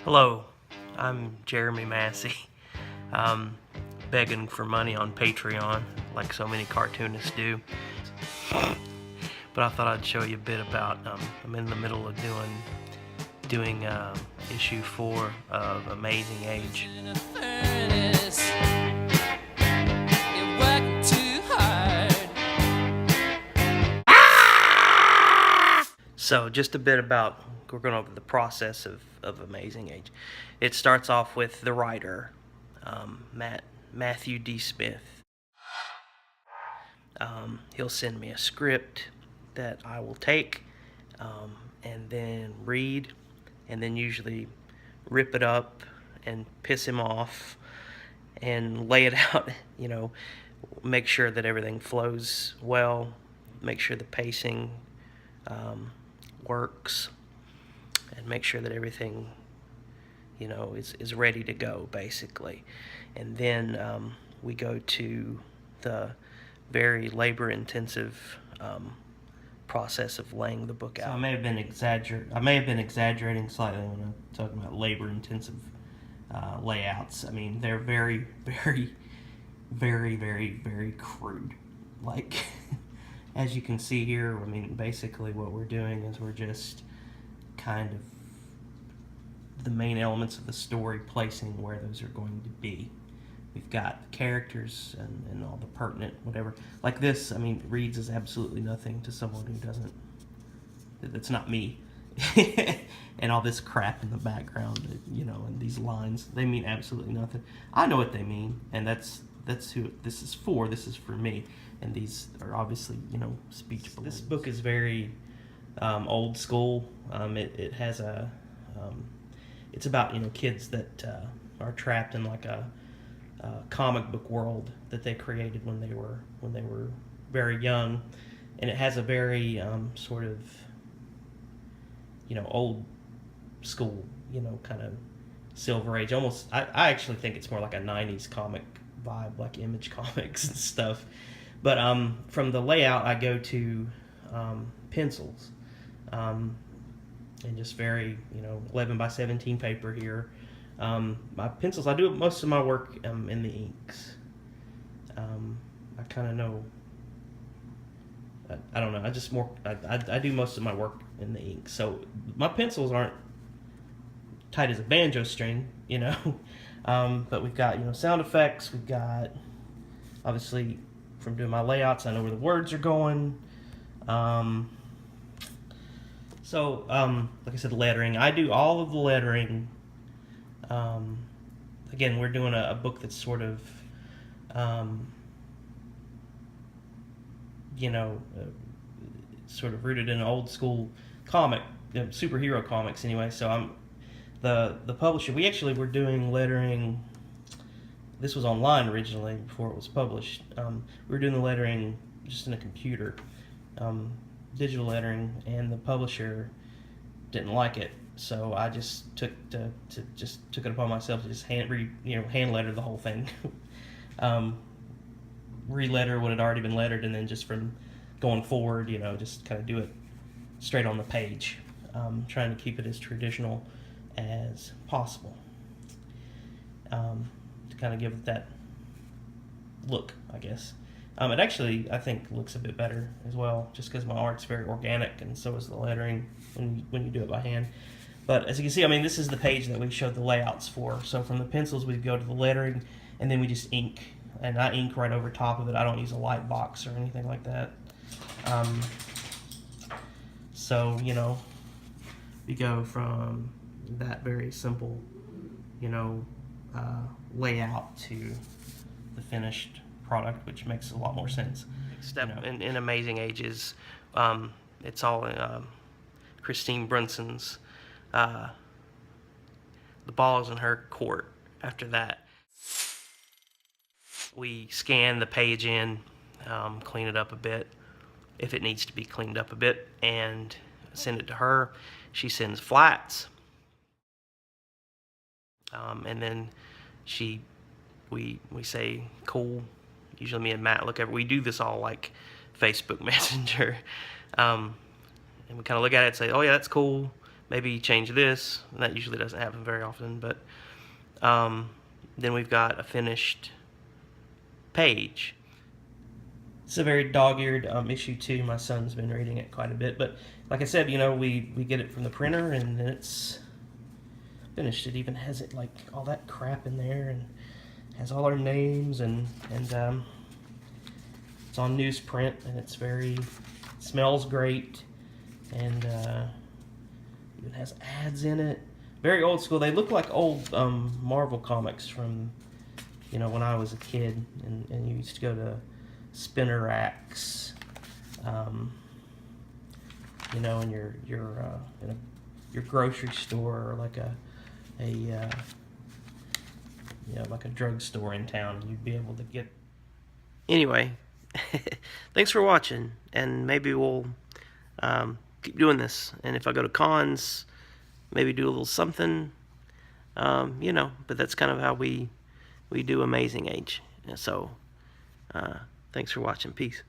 Hello, I'm Jeremy Massey. Begging for money on Patreon, like so many cartoonists do. But I thought I'd show you a bit about. I'm in the middle of doing issue 4 of Amazing Age. So just a bit about, we're going over the process of Amazing Age. It starts off with the writer, Matthew D. Smith. He'll send me a script that I will take and then read, and then usually rip it up and piss him off and lay it out, make sure that everything flows well, make sure the pacing works, and make sure that everything is ready to go, basically. And then we go to the very labor-intensive process of laying the book out. So I may have been exaggerating slightly when I'm talking about labor-intensive layouts. I mean, they're very, very, very, very, very crude. Like, as you can see here, I mean, basically what we're doing is we're just kind of the main elements of the story, placing where those are going to be. We've got characters and all the pertinent whatever. Like this, I mean, reads as absolutely nothing to someone who doesn't, that's not me. And all this crap in the background, and these lines, they mean absolutely nothing. I know what they mean, and that's who this is for. This is for me. And these are obviously, speech balloons. This book is very old school. It has a, it's about, kids that are trapped in like a comic book world that they created when they were very young, and it has a very sort of old school kind of Silver Age, almost. I actually think it's more like a 90s comic vibe, like Image Comics and stuff. But from the layout, I go to pencils, and just very 11 by 17 paper here. My pencils, I do most of my work in the inks. I kind of know, I don't know, I do most of my work in the ink. So my pencils aren't tight as a banjo string, but we've got, sound effects. We've got, obviously, from doing my layouts, I know where the words are going. So, like I said, lettering. I do all of the lettering. Again, we're doing a book that's sort of, sort of rooted in old school comic, superhero comics anyway. So I'm the publisher. We actually were doing lettering. This was online originally before it was published. We were doing the lettering just in a computer, digital lettering, and the publisher didn't like it. So I just took it upon myself to just hand letter the whole thing, re-letter what had already been lettered, and then just from going forward, just kind of do it straight on the page, trying to keep it as traditional as possible, to kind of give it that look, I guess. It actually, I think, looks a bit better as well, just because my art's very organic, and so is the lettering when you do it by hand. But as you can see, I mean, this is the page that we showed the layouts for. So from the pencils, we go to the lettering, and then we just ink. And I ink right over top of it. I don't use a light box or anything like that. So, we go from that very simple, layout to the finished product, which makes a lot more sense. Step in Amazing Ages, it's all Christine Brunson's. The ball is in her court. After that, we scan the page in, clean it up a bit if it needs to be cleaned up a bit, and send it to her. She sends flats, and then we say cool. Usually me and Matt look over. We do this all like Facebook Messenger, and we kind of look at it and say, oh yeah, that's cool. maybe change this. That usually doesn't happen very often, but then we've got a finished page. It's a very dog-eared issue too. My son's been reading it quite a bit, but like I said, we get it from the printer and then it's finished. It even has it like all that crap in there and has all our names and it's on newsprint and it's smells great and even has ads in it. Very old school. They look like old Marvel comics from when I was a kid and you used to go to spinner racks, in your grocery store or like like a drugstore in town. You'd be able to get. Anyway, thanks for watching, and maybe we'll keep doing this. And if I go to cons, maybe do a little something, But that's kind of how we do Amazing Age. So, thanks for watching. Peace.